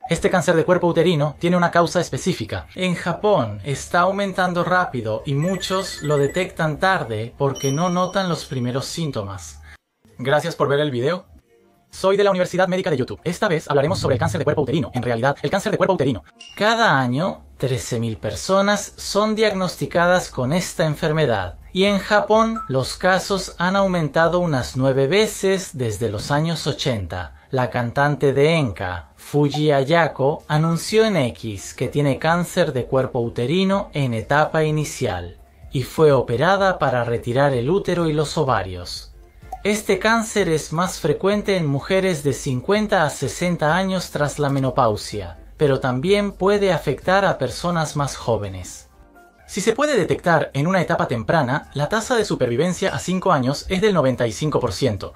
Este cáncer de cuerpo uterino tiene una causa específica. En Japón está aumentando rápido y muchos lo detectan tarde porque no notan los primeros síntomas. Gracias por ver el video. Soy de la Universidad Médica de YouTube. Esta vez hablaremos sobre el cáncer de cuerpo uterino. En realidad, el cáncer de cuerpo uterino. Cada año, 13.000 personas son diagnosticadas con esta enfermedad. Y en Japón, los casos han aumentado unas 9 veces desde los años 80. La cantante de Enka, Fuji Ayako, anunció en X que tiene cáncer de cuerpo uterino en etapa inicial y fue operada para retirar el útero y los ovarios. Este cáncer es más frecuente en mujeres de 50 a 60 años tras la menopausia, pero también puede afectar a personas más jóvenes. Si se puede detectar en una etapa temprana, la tasa de supervivencia a 5 años es del 95%.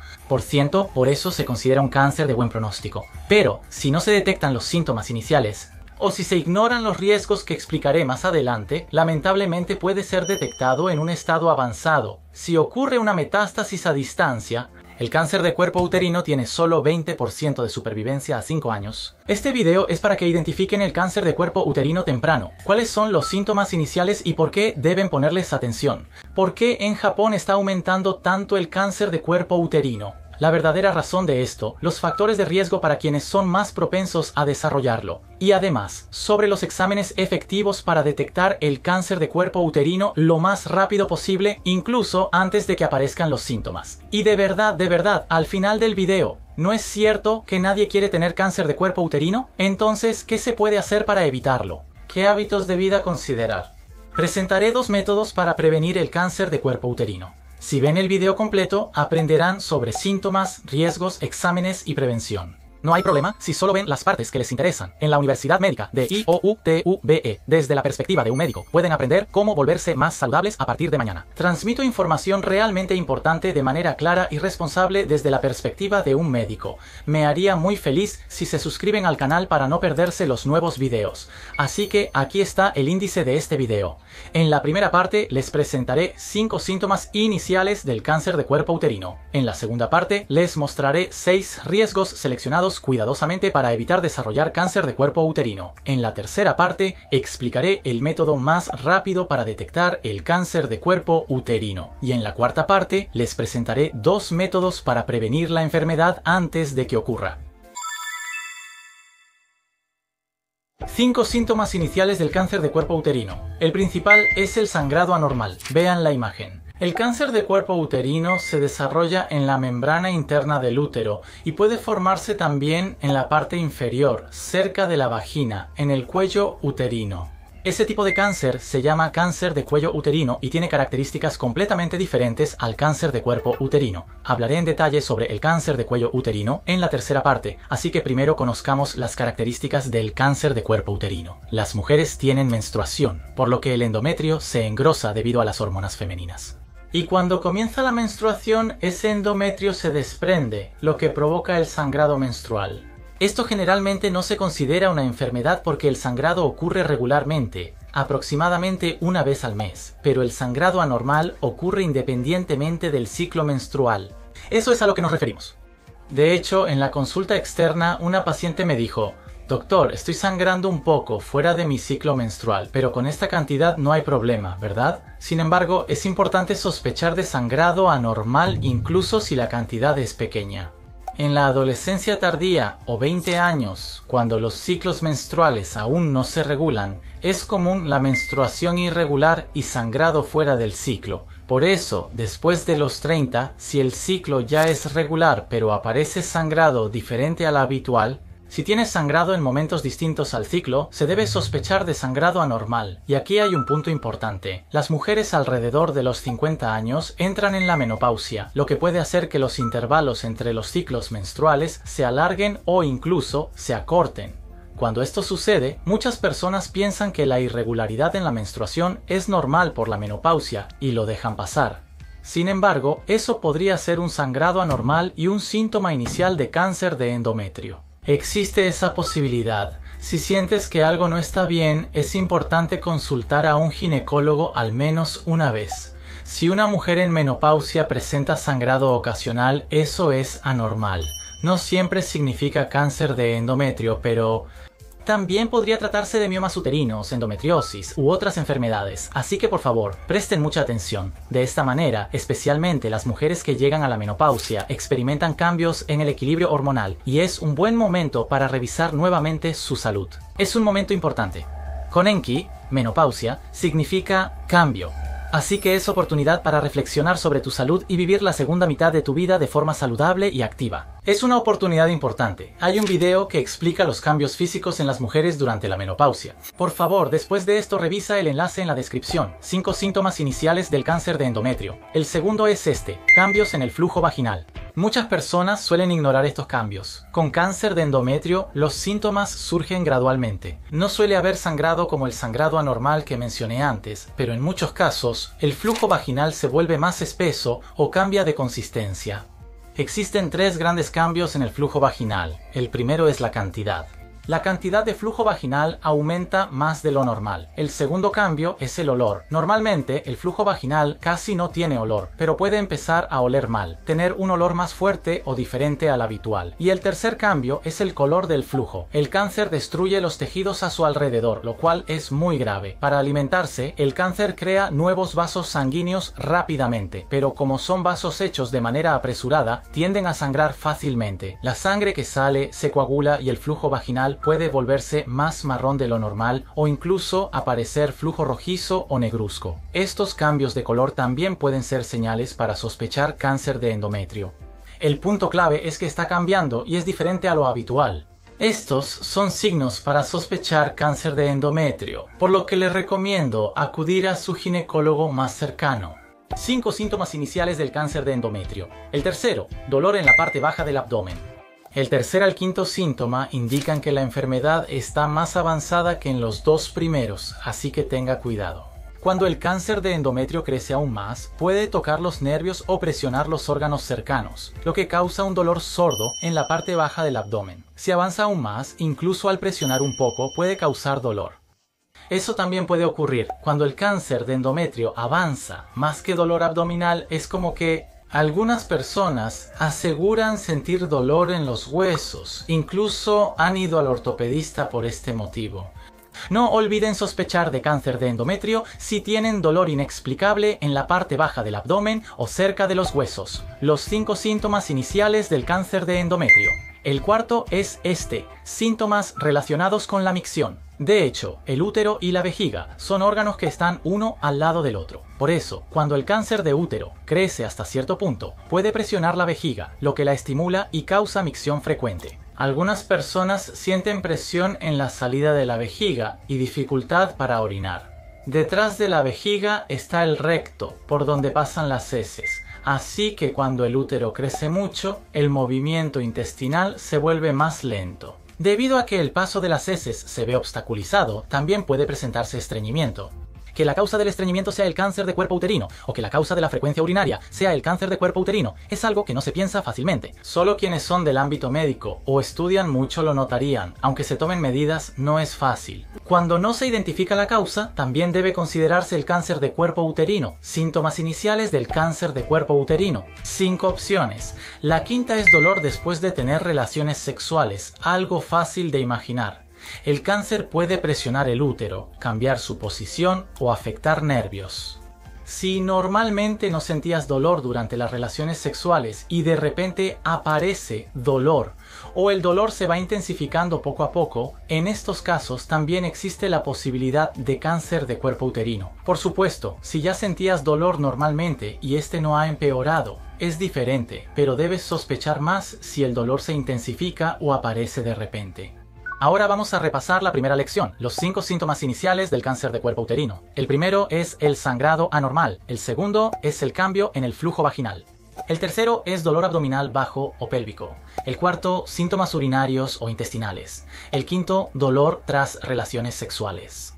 Por eso se considera un cáncer de buen pronóstico. Pero, si no se detectan los síntomas iniciales, o si se ignoran los riesgos que explicaré más adelante, lamentablemente puede ser detectado en un estado avanzado. Si ocurre una metástasis a distancia, el cáncer de cuerpo uterino tiene solo 20% de supervivencia a 5 años. Este video es para que identifiquen el cáncer de cuerpo uterino temprano, cuáles son los síntomas iniciales y por qué deben ponerles atención. ¿Por qué en Japón está aumentando tanto el cáncer de cuerpo uterino? La verdadera razón de esto, los factores de riesgo para quienes son más propensos a desarrollarlo. Y además, sobre los exámenes efectivos para detectar el cáncer de cuerpo uterino lo más rápido posible, incluso antes de que aparezcan los síntomas. Y de verdad, al final del video, ¿no es cierto que nadie quiere tener cáncer de cuerpo uterino? Entonces, ¿qué se puede hacer para evitarlo? ¿Qué hábitos de vida considerar? Presentaré 2 métodos para prevenir el cáncer de cuerpo uterino. Si ven el video completo, aprenderán sobre síntomas, riesgos, exámenes y prevención. No hay problema si solo ven las partes que les interesan. En la Universidad Médica de IOUTUBE, desde la perspectiva de un médico, pueden aprender cómo volverse más saludables a partir de mañana. Transmito información realmente importante de manera clara y responsable desde la perspectiva de un médico. Me haría muy feliz si se suscriben al canal para no perderse los nuevos videos. Así que aquí está el índice de este video. En la primera parte les presentaré 5 síntomas iniciales del cáncer de cuerpo uterino. En la segunda parte les mostraré 6 riesgos seleccionados cuidadosamente para evitar desarrollar cáncer de cuerpo uterino. En la tercera parte explicaré el método más rápido para detectar el cáncer de cuerpo uterino. Y en la cuarta parte les presentaré 2 métodos para prevenir la enfermedad antes de que ocurra. 5 síntomas iniciales del cáncer de cuerpo uterino. El principal es el sangrado anormal. Vean la imagen. El cáncer de cuerpo uterino se desarrolla en la membrana interna del útero y puede formarse también en la parte inferior, cerca de la vagina, en el cuello uterino. Ese tipo de cáncer se llama cáncer de cuello uterino y tiene características completamente diferentes al cáncer de cuerpo uterino. Hablaré en detalle sobre el cáncer de cuello uterino en la tercera parte, así que primero conozcamos las características del cáncer de cuerpo uterino. Las mujeres tienen menstruación, por lo que el endometrio se engrosa debido a las hormonas femeninas. Y cuando comienza la menstruación, ese endometrio se desprende, lo que provoca el sangrado menstrual. Esto generalmente no se considera una enfermedad porque el sangrado ocurre regularmente, aproximadamente una vez al mes, pero el sangrado anormal ocurre independientemente del ciclo menstrual. Eso es a lo que nos referimos. De hecho, en la consulta externa, una paciente me dijo: «Doctor, estoy sangrando un poco fuera de mi ciclo menstrual, pero con esta cantidad no hay problema, ¿verdad?». Sin embargo, es importante sospechar de sangrado anormal incluso si la cantidad es pequeña. En la adolescencia tardía o 20 años, cuando los ciclos menstruales aún no se regulan, es común la menstruación irregular y sangrado fuera del ciclo. Por eso, después de los 30, si el ciclo ya es regular pero aparece sangrado diferente al habitual, si tienes sangrado en momentos distintos al ciclo, se debe sospechar de sangrado anormal. Y aquí hay un punto importante. Las mujeres alrededor de los 50 años entran en la menopausia, lo que puede hacer que los intervalos entre los ciclos menstruales se alarguen o incluso se acorten. Cuando esto sucede, muchas personas piensan que la irregularidad en la menstruación es normal por la menopausia y lo dejan pasar. Sin embargo, eso podría ser un sangrado anormal y un síntoma inicial de cáncer de endometrio. Existe esa posibilidad. Si sientes que algo no está bien, es importante consultar a un ginecólogo al menos una vez. Si una mujer en menopausia presenta sangrado ocasional, eso es anormal. No siempre significa cáncer de endometrio, pero También podría tratarse de miomas uterinos, endometriosis u otras enfermedades, así que por favor, presten mucha atención. De esta manera, especialmente las mujeres que llegan a la menopausia experimentan cambios en el equilibrio hormonal y es un buen momento para revisar nuevamente su salud. Es un momento importante. Con Enki, menopausia significa cambio. Así que es oportunidad para reflexionar sobre tu salud y vivir la segunda mitad de tu vida de forma saludable y activa. Es una oportunidad importante. Hay un video que explica los cambios físicos en las mujeres durante la menopausia. Por favor, después de esto revisa el enlace en la descripción. 5 síntomas iniciales del cáncer de endometrio. El segundo es cambios en el flujo vaginal. Muchas personas suelen ignorar estos cambios. Con cáncer de endometrio, los síntomas surgen gradualmente. No suele haber sangrado como el sangrado anormal que mencioné antes, pero en muchos casos, el flujo vaginal se vuelve más espeso o cambia de consistencia. Existen 3 grandes cambios en el flujo vaginal. El primero es la cantidad. La cantidad de flujo vaginal aumenta más de lo normal. El segundo cambio es el olor. Normalmente, el flujo vaginal casi no tiene olor, pero puede empezar a oler mal, tener un olor más fuerte o diferente al habitual. Y el tercer cambio es el color del flujo. El cáncer destruye los tejidos a su alrededor, lo cual es muy grave. Para alimentarse, el cáncer crea nuevos vasos sanguíneos rápidamente, pero como son vasos hechos de manera apresurada, tienden a sangrar fácilmente. La sangre que sale se coagula y el flujo vaginal puede volverse más marrón de lo normal o incluso aparecer flujo rojizo o negruzco. Estos cambios de color también pueden ser señales para sospechar cáncer de endometrio. El punto clave es que está cambiando y es diferente a lo habitual. Estos son signos para sospechar cáncer de endometrio, por lo que les recomiendo acudir a su ginecólogo más cercano. 5 síntomas iniciales del cáncer de endometrio. El tercero, dolor en la parte baja del abdomen. El tercer al quinto síntoma indican que la enfermedad está más avanzada que en los 2 primeros, así que tenga cuidado. Cuando el cáncer de endometrio crece aún más, puede tocar los nervios o presionar los órganos cercanos, lo que causa un dolor sordo en la parte baja del abdomen. Si avanza aún más, incluso al presionar un poco, puede causar dolor. Eso también puede ocurrir cuando el cáncer de endometrio avanza más que dolor abdominal, es como que algunas personas aseguran sentir dolor en los huesos, incluso han ido al ortopedista por este motivo. No olviden sospechar de cáncer de endometrio si tienen dolor inexplicable en la parte baja del abdomen o cerca de los huesos. Los 5 síntomas iniciales del cáncer de endometrio. El cuarto es síntomas relacionados con la micción. De hecho, el útero y la vejiga son órganos que están uno al lado del otro. Por eso, cuando el cáncer de útero crece hasta cierto punto, puede presionar la vejiga, lo que la estimula y causa micción frecuente. Algunas personas sienten presión en la salida de la vejiga y dificultad para orinar. Detrás de la vejiga está el recto, por donde pasan las heces. Así que cuando el útero crece mucho, el movimiento intestinal se vuelve más lento. Debido a que el paso de las heces se ve obstaculizado, también puede presentarse estreñimiento. Que la causa del estreñimiento sea el cáncer de cuerpo uterino o que la causa de la frecuencia urinaria sea el cáncer de cuerpo uterino es algo que no se piensa fácilmente. Solo quienes son del ámbito médico o estudian mucho lo notarían, aunque se tomen medidas no es fácil. Cuando no se identifica la causa, también debe considerarse el cáncer de cuerpo uterino. Síntomas iniciales del cáncer de cuerpo uterino. 5 opciones. La quinta es dolor después de tener relaciones sexuales, algo fácil de imaginar. El cáncer puede presionar el útero, cambiar su posición o afectar nervios. Si normalmente no sentías dolor durante las relaciones sexuales y de repente aparece dolor o el dolor se va intensificando poco a poco, en estos casos también existe la posibilidad de cáncer de cuerpo uterino. Por supuesto, si ya sentías dolor normalmente y este no ha empeorado, es diferente, pero debes sospechar más si el dolor se intensifica o aparece de repente. Ahora vamos a repasar la primera lección, los 5 síntomas iniciales del cáncer de cuerpo uterino. El primero es el sangrado anormal, el segundo es el cambio en el flujo vaginal. El tercero es dolor abdominal bajo o pélvico. El cuarto, síntomas urinarios o intestinales. El quinto, dolor tras relaciones sexuales.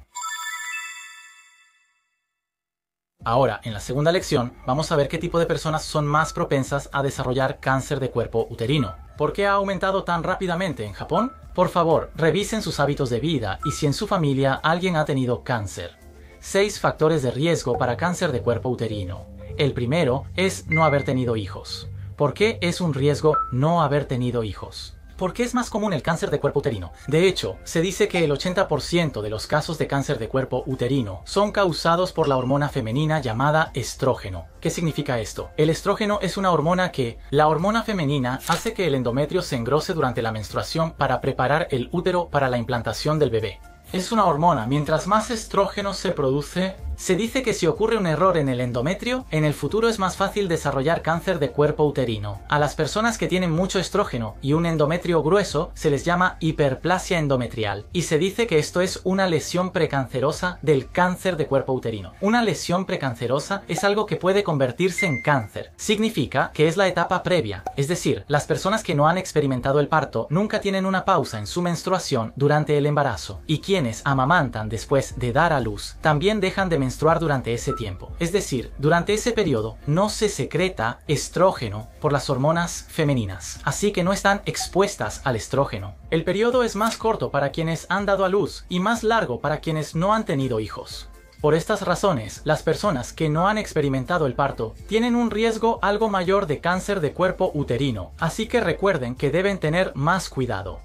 Ahora, en la segunda lección, vamos a ver qué tipo de personas son más propensas a desarrollar cáncer de cuerpo uterino. ¿Por qué ha aumentado tan rápidamente en Japón? Por favor, revisen sus hábitos de vida y si en su familia alguien ha tenido cáncer. 6 factores de riesgo para cáncer de cuerpo uterino. El primero es no haber tenido hijos. ¿Por qué es un riesgo no haber tenido hijos? ¿Por qué es más común el cáncer de cuerpo uterino? De hecho, se dice que el 80% de los casos de cáncer de cuerpo uterino son causados por la hormona femenina llamada estrógeno. ¿Qué significa esto? El estrógeno es una hormona que, la hormona femenina, hace que el endometrio se engrose durante la menstruación para preparar el útero para la implantación del bebé. Es una hormona, mientras más estrógeno se produce, se dice que si ocurre un error en el endometrio, en el futuro es más fácil desarrollar cáncer de cuerpo uterino. A las personas que tienen mucho estrógeno y un endometrio grueso se les llama hiperplasia endometrial, y se dice que esto es una lesión precancerosa del cáncer de cuerpo uterino. Una lesión precancerosa es algo que puede convertirse en cáncer. Significa que es la etapa previa, es decir, las personas que no han experimentado el parto nunca tienen una pausa en su menstruación durante el embarazo, y quienes amamantan después de dar a luz también dejan de menstruar durante ese tiempo. Es decir, durante ese periodo no se secreta estrógeno por las hormonas femeninas, así que no están expuestas al estrógeno. El periodo es más corto para quienes han dado a luz y más largo para quienes no han tenido hijos. Por estas razones, las personas que no han experimentado el parto tienen un riesgo algo mayor de cáncer de cuerpo uterino, así que recuerden que deben tener más cuidado.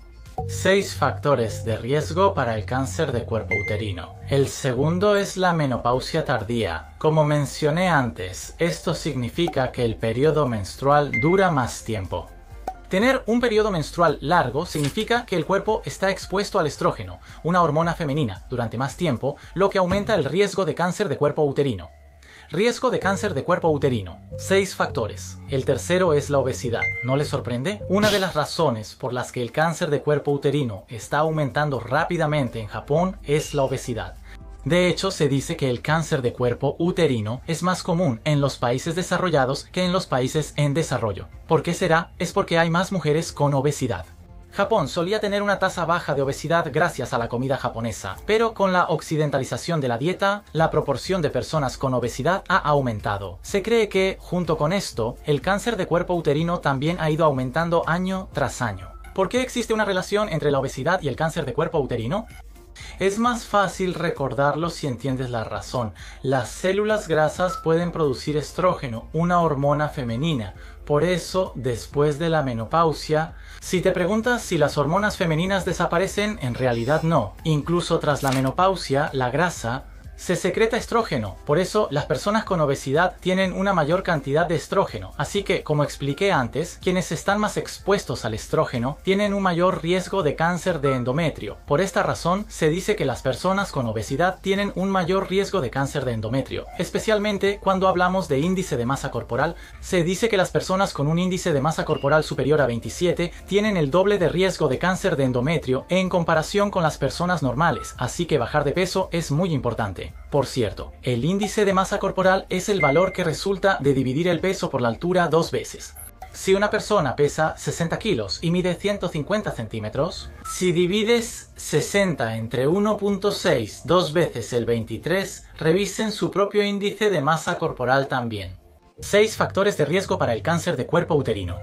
6 factores de riesgo para el cáncer de cuerpo uterino. El segundo es la menopausia tardía. Como mencioné antes, esto significa que el periodo menstrual dura más tiempo. Tener un periodo menstrual largo significa que el cuerpo está expuesto al estrógeno, una hormona femenina, durante más tiempo, lo que aumenta el riesgo de cáncer de cuerpo uterino. Riesgo de cáncer de cuerpo uterino. 6 factores. El tercero es la obesidad. ¿No les sorprende? Una de las razones por las que el cáncer de cuerpo uterino está aumentando rápidamente en Japón es la obesidad. De hecho, se dice que el cáncer de cuerpo uterino es más común en los países desarrollados que en los países en desarrollo. ¿Por qué será? Es porque hay más mujeres con obesidad. Japón solía tener una tasa baja de obesidad gracias a la comida japonesa, pero con la occidentalización de la dieta, la proporción de personas con obesidad ha aumentado. Se cree que, junto con esto, el cáncer de cuerpo uterino también ha ido aumentando año tras año. ¿Por qué existe una relación entre la obesidad y el cáncer de cuerpo uterino? Es más fácil recordarlo si entiendes la razón. Las células grasas pueden producir estrógeno, una hormona femenina. Por eso, después de la menopausia, si te preguntas si las hormonas femeninas desaparecen, en realidad no. Incluso tras la menopausia, la grasa se secreta estrógeno, por eso las personas con obesidad tienen una mayor cantidad de estrógeno, así que, como expliqué antes, quienes están más expuestos al estrógeno tienen un mayor riesgo de cáncer de endometrio. Por esta razón, se dice que las personas con obesidad tienen un mayor riesgo de cáncer de endometrio. Especialmente cuando hablamos de índice de masa corporal, se dice que las personas con un índice de masa corporal superior a 27 tienen el doble de riesgo de cáncer de endometrio en comparación con las personas normales, así que bajar de peso es muy importante. Por cierto, el índice de masa corporal es el valor que resulta de dividir el peso por la altura 2 veces. Si una persona pesa 60 kilos y mide 150 centímetros, si divides 60 entre 1.6 2 veces el 23, revisen su propio índice de masa corporal también. 6 factores de riesgo para el cáncer de cuerpo uterino.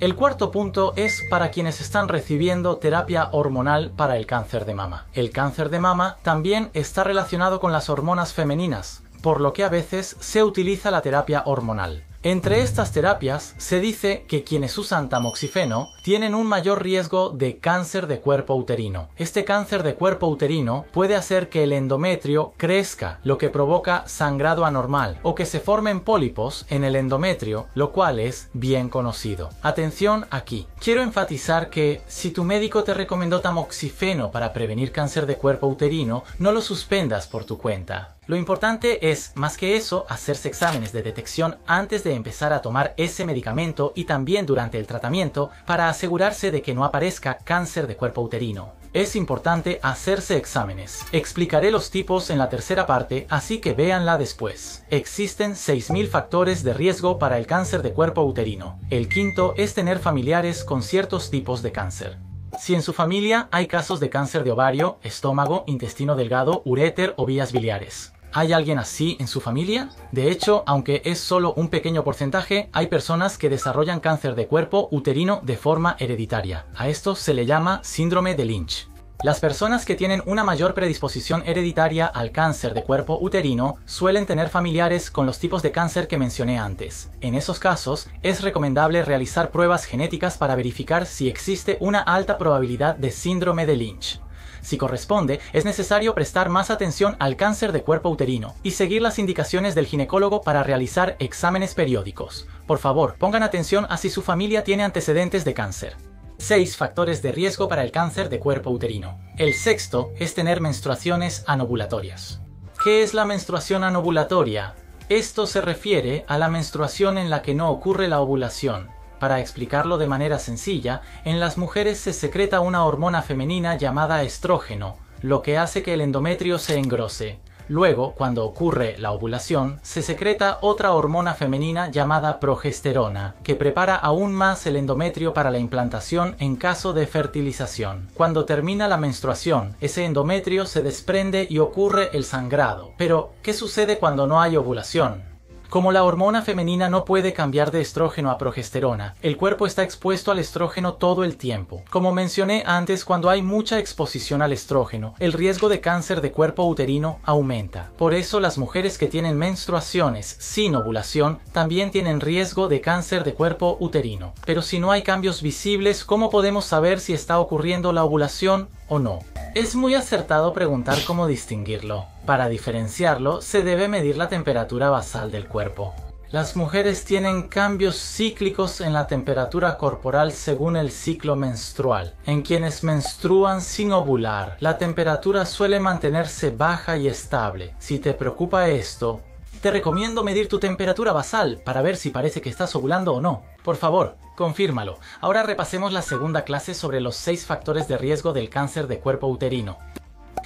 El cuarto punto es para quienes están recibiendo terapia hormonal para el cáncer de mama. El cáncer de mama también está relacionado con las hormonas femeninas, por lo que a veces se utiliza la terapia hormonal. Entre estas terapias se dice que quienes usan tamoxifeno tienen un mayor riesgo de cáncer de cuerpo uterino. Este cáncer de cuerpo uterino puede hacer que el endometrio crezca, lo que provoca sangrado anormal, o que se formen pólipos en el endometrio, lo cual es bien conocido. Atención aquí. Quiero enfatizar que si tu médico te recomendó tamoxifeno para prevenir cáncer de cuerpo uterino, no lo suspendas por tu cuenta. Lo importante es, más que eso, hacerse exámenes de detección antes de empezar a tomar ese medicamento y también durante el tratamiento para asegurarse de que no aparezca cáncer de cuerpo uterino. Es importante hacerse exámenes. Explicaré los tipos en la tercera parte, así que véanla después. Existen 6.000 factores de riesgo para el cáncer de cuerpo uterino. El quinto es tener familiares con ciertos tipos de cáncer. Si en su familia hay casos de cáncer de ovario, estómago, intestino delgado, uréter o vías biliares. ¿Hay alguien así en su familia? De hecho, aunque es solo un pequeño porcentaje, hay personas que desarrollan cáncer de cuerpo uterino de forma hereditaria. A esto se le llama síndrome de Lynch. Las personas que tienen una mayor predisposición hereditaria al cáncer de cuerpo uterino suelen tener familiares con los tipos de cáncer que mencioné antes. En esos casos, es recomendable realizar pruebas genéticas para verificar si existe una alta probabilidad de síndrome de Lynch. Si corresponde, es necesario prestar más atención al cáncer de cuerpo uterino y seguir las indicaciones del ginecólogo para realizar exámenes periódicos. Por favor, pongan atención a si su familia tiene antecedentes de cáncer. 6 factores de riesgo para el cáncer de cuerpo uterino. El sexto es tener menstruaciones anovulatorias. ¿Qué es la menstruación anovulatoria? Esto se refiere a la menstruación en la que no ocurre la ovulación. Para explicarlo de manera sencilla, en las mujeres se secreta una hormona femenina llamada estrógeno, lo que hace que el endometrio se engrose. Luego, cuando ocurre la ovulación, se secreta otra hormona femenina llamada progesterona, que prepara aún más el endometrio para la implantación en caso de fertilización. Cuando termina la menstruación, ese endometrio se desprende y ocurre el sangrado. Pero, ¿qué sucede cuando no hay ovulación? Como la hormona femenina no puede cambiar de estrógeno a progesterona, el cuerpo está expuesto al estrógeno todo el tiempo. Como mencioné antes, cuando hay mucha exposición al estrógeno, el riesgo de cáncer de cuerpo uterino aumenta. Por eso las mujeres que tienen menstruaciones sin ovulación también tienen riesgo de cáncer de cuerpo uterino. Pero si no hay cambios visibles, ¿cómo podemos saber si está ocurriendo la ovulación o no? Es muy acertado preguntar cómo distinguirlo. Para diferenciarlo, se debe medir la temperatura basal del cuerpo. Las mujeres tienen cambios cíclicos en la temperatura corporal según el ciclo menstrual. En quienes menstruan sin ovular, la temperatura suele mantenerse baja y estable. Si te preocupa esto, te recomiendo medir tu temperatura basal para ver si parece que estás ovulando o no. Por favor, confírmalo. Ahora repasemos la segunda clase sobre los 6 factores de riesgo del cáncer de cuerpo uterino.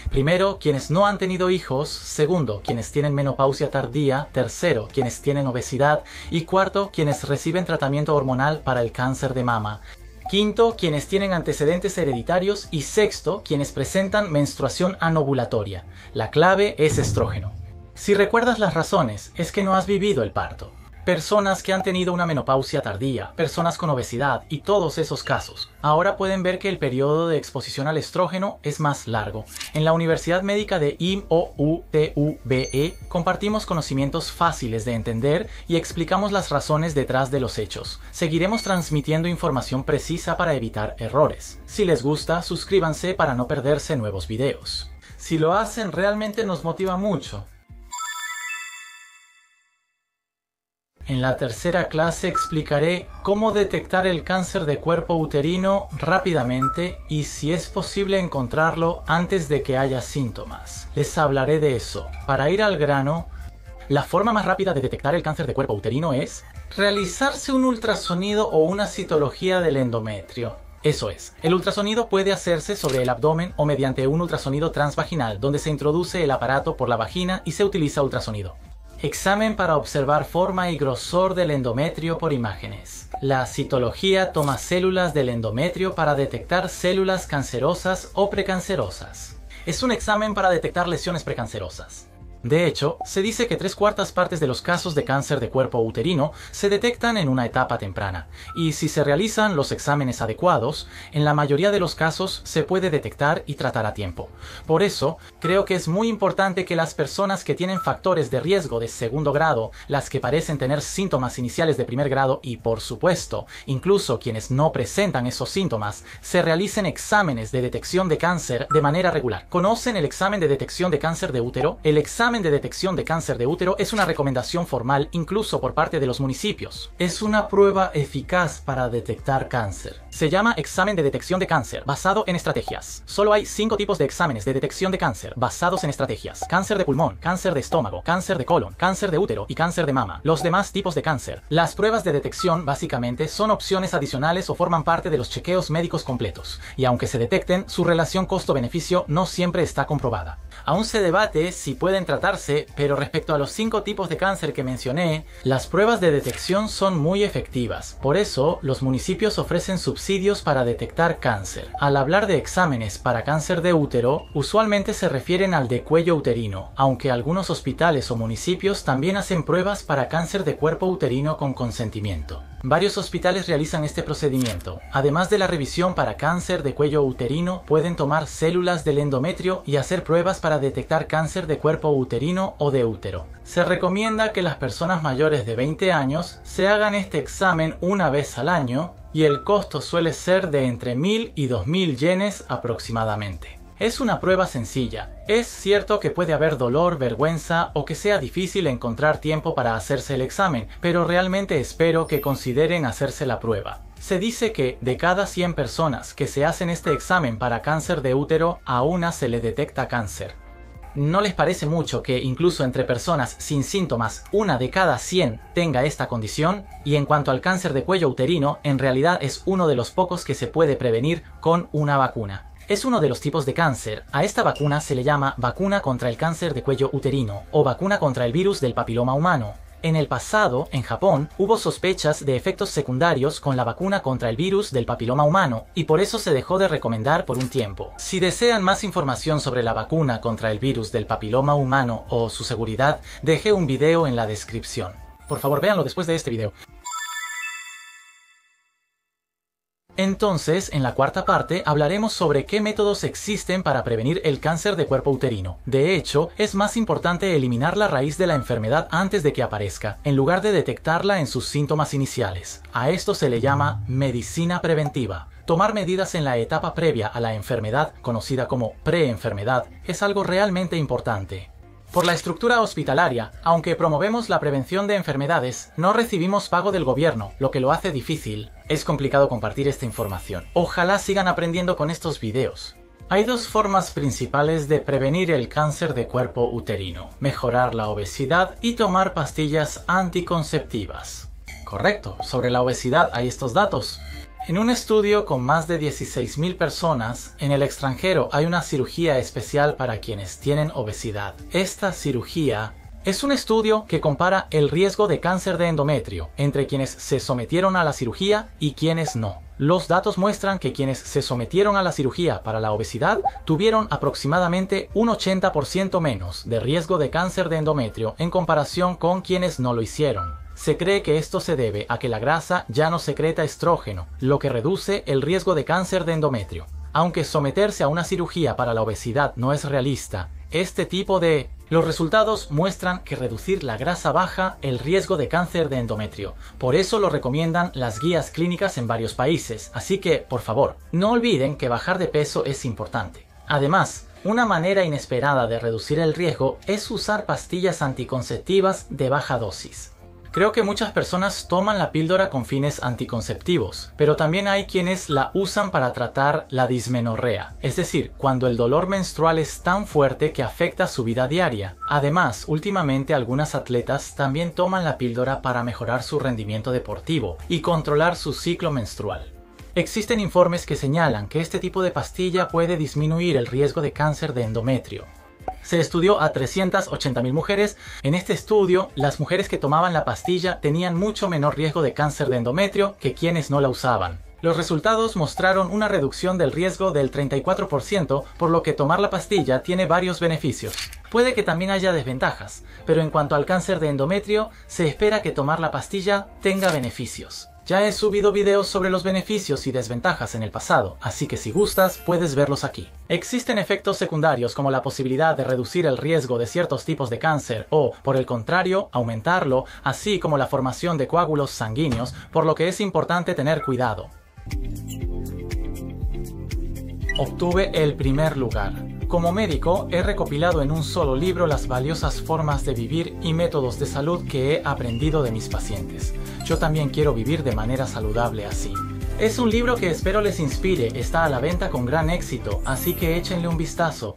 Primero, quienes no han tenido hijos. Segundo, quienes tienen menopausia tardía. Tercero, quienes tienen obesidad. Y cuarto, quienes reciben tratamiento hormonal para el cáncer de mama. Quinto, quienes tienen antecedentes hereditarios. Y sexto, quienes presentan menstruación anovulatoria. La clave es estrógeno. Si recuerdas las razones, es que no has vivido el parto. Personas que han tenido una menopausia tardía, personas con obesidad y todos esos casos. Ahora pueden ver que el periodo de exposición al estrógeno es más largo. En la Universidad Médica de IMOUTUBE compartimos conocimientos fáciles de entender y explicamos las razones detrás de los hechos. Seguiremos transmitiendo información precisa para evitar errores. Si les gusta, suscríbanse para no perderse nuevos videos. Si lo hacen, realmente nos motiva mucho. En la tercera clase explicaré cómo detectar el cáncer de cuerpo uterino rápidamente y si es posible encontrarlo antes de que haya síntomas. Les hablaré de eso. Para ir al grano, la forma más rápida de detectar el cáncer de cuerpo uterino es realizarse un ultrasonido o una citología del endometrio. Eso es, el ultrasonido puede hacerse sobre el abdomen o mediante un ultrasonido transvaginal, donde se introduce el aparato por la vagina y se utiliza ultrasonido. Examen para observar forma y grosor del endometrio por imágenes. La citología toma células del endometrio para detectar células cancerosas o precancerosas. Es un examen para detectar lesiones precancerosas. De hecho, se dice que 3/4 partes de los casos de cáncer de cuerpo uterino se detectan en una etapa temprana, y si se realizan los exámenes adecuados, en la mayoría de los casos se puede detectar y tratar a tiempo. Por eso, creo que es muy importante que las personas que tienen factores de riesgo de segundo grado, las que parecen tener síntomas iniciales de primer grado y, por supuesto, incluso quienes no presentan esos síntomas, se realicen exámenes de detección de cáncer de manera regular. ¿Conocen el examen de detección de cáncer de útero? El examen de detección de cáncer de útero es una recomendación formal incluso por parte de los municipios. Es una prueba eficaz para detectar cáncer. Se llama examen de detección de cáncer, basado en estrategias. Solo hay 5 tipos de exámenes de detección de cáncer, basados en estrategias: cáncer de pulmón, cáncer de estómago, cáncer de colon, cáncer de útero y cáncer de mama. Los demás tipos de cáncer. Las pruebas de detección, básicamente, son opciones adicionales o forman parte de los chequeos médicos completos, y aunque se detecten, su relación costo-beneficio no siempre está comprobada. Aún se debate si pueden tratarse, pero respecto a los 5 tipos de cáncer que mencioné, las pruebas de detección son muy efectivas. Por eso, los municipios ofrecen subsidios para detectar cáncer. Al hablar de exámenes para cáncer de útero, usualmente se refieren al de cuello uterino, aunque algunos hospitales o municipios también hacen pruebas para cáncer de cuerpo uterino con consentimiento. Varios hospitales realizan este procedimiento. Además de la revisión para cáncer de cuello uterino, pueden tomar células del endometrio y hacer pruebas para detectar cáncer de cuerpo uterino o de útero. Se recomienda que las personas mayores de 20 años se hagan este examen una vez al año y el costo suele ser de entre 1.000 y 2.000 yenes aproximadamente. Es una prueba sencilla. Es cierto que puede haber dolor, vergüenza o que sea difícil encontrar tiempo para hacerse el examen, pero realmente espero que consideren hacerse la prueba. Se dice que de cada 100 personas que se hacen este examen para cáncer de útero, a una se le detecta cáncer. ¿No les parece mucho que incluso entre personas sin síntomas, una de cada 100 tenga esta condición? Y en cuanto al cáncer de cuello uterino, en realidad es uno de los pocos que se puede prevenir con una vacuna. Es uno de los tipos de cáncer. A esta vacuna se le llama vacuna contra el cáncer de cuello uterino o vacuna contra el virus del papiloma humano. En el pasado, en Japón, hubo sospechas de efectos secundarios con la vacuna contra el virus del papiloma humano y por eso se dejó de recomendar por un tiempo. Si desean más información sobre la vacuna contra el virus del papiloma humano o su seguridad, dejé un video en la descripción. Por favor, véanlo después de este video. Entonces, en la cuarta parte, hablaremos sobre qué métodos existen para prevenir el cáncer de cuerpo uterino. De hecho, es más importante eliminar la raíz de la enfermedad antes de que aparezca, en lugar de detectarla en sus síntomas iniciales. A esto se le llama medicina preventiva. Tomar medidas en la etapa previa a la enfermedad, conocida como preenfermedad, es algo realmente importante. Por la estructura hospitalaria, aunque promovemos la prevención de enfermedades, no recibimos pago del gobierno, lo que lo hace difícil. Es complicado compartir esta información. Ojalá sigan aprendiendo con estos videos. Hay dos formas principales de prevenir el cáncer de cuerpo uterino: mejorar la obesidad y tomar pastillas anticonceptivas. Correcto, sobre la obesidad hay estos datos. En un estudio con más de 16.000 personas, en el extranjero hay una cirugía especial para quienes tienen obesidad. Esta cirugía es un estudio que compara el riesgo de cáncer de endometrio entre quienes se sometieron a la cirugía y quienes no. Los datos muestran que quienes se sometieron a la cirugía para la obesidad tuvieron aproximadamente un 80% menos de riesgo de cáncer de endometrio en comparación con quienes no lo hicieron. Se cree que esto se debe a que la grasa ya no secreta estrógeno, lo que reduce el riesgo de cáncer de endometrio. Aunque someterse a una cirugía para la obesidad no es realista, los resultados muestran que reducir la grasa baja el riesgo de cáncer de endometrio. Por eso lo recomiendan las guías clínicas en varios países. Así que, por favor, no olviden que bajar de peso es importante. Además, una manera inesperada de reducir el riesgo es usar pastillas anticonceptivas de baja dosis. Creo que muchas personas toman la píldora con fines anticonceptivos, pero también hay quienes la usan para tratar la dismenorrea, es decir, cuando el dolor menstrual es tan fuerte que afecta su vida diaria. Además, últimamente algunas atletas también toman la píldora para mejorar su rendimiento deportivo y controlar su ciclo menstrual. Existen informes que señalan que este tipo de pastilla puede disminuir el riesgo de cáncer de endometrio. Se estudió a 380.000 mujeres. En este estudio, las mujeres que tomaban la pastilla tenían mucho menor riesgo de cáncer de endometrio que quienes no la usaban. Los resultados mostraron una reducción del riesgo del 34%, por lo que tomar la pastilla tiene varios beneficios. Puede que también haya desventajas, pero en cuanto al cáncer de endometrio, se espera que tomar la pastilla tenga beneficios. Ya he subido videos sobre los beneficios y desventajas en el pasado, así que si gustas puedes verlos aquí. Existen efectos secundarios como la posibilidad de reducir el riesgo de ciertos tipos de cáncer o, por el contrario, aumentarlo, así como la formación de coágulos sanguíneos, por lo que es importante tener cuidado. Obtuve el primer lugar. Como médico, he recopilado en un solo libro las valiosas formas de vivir y métodos de salud que he aprendido de mis pacientes. Yo también quiero vivir de manera saludable así. Es un libro que espero les inspire, está a la venta con gran éxito, así que échenle un vistazo.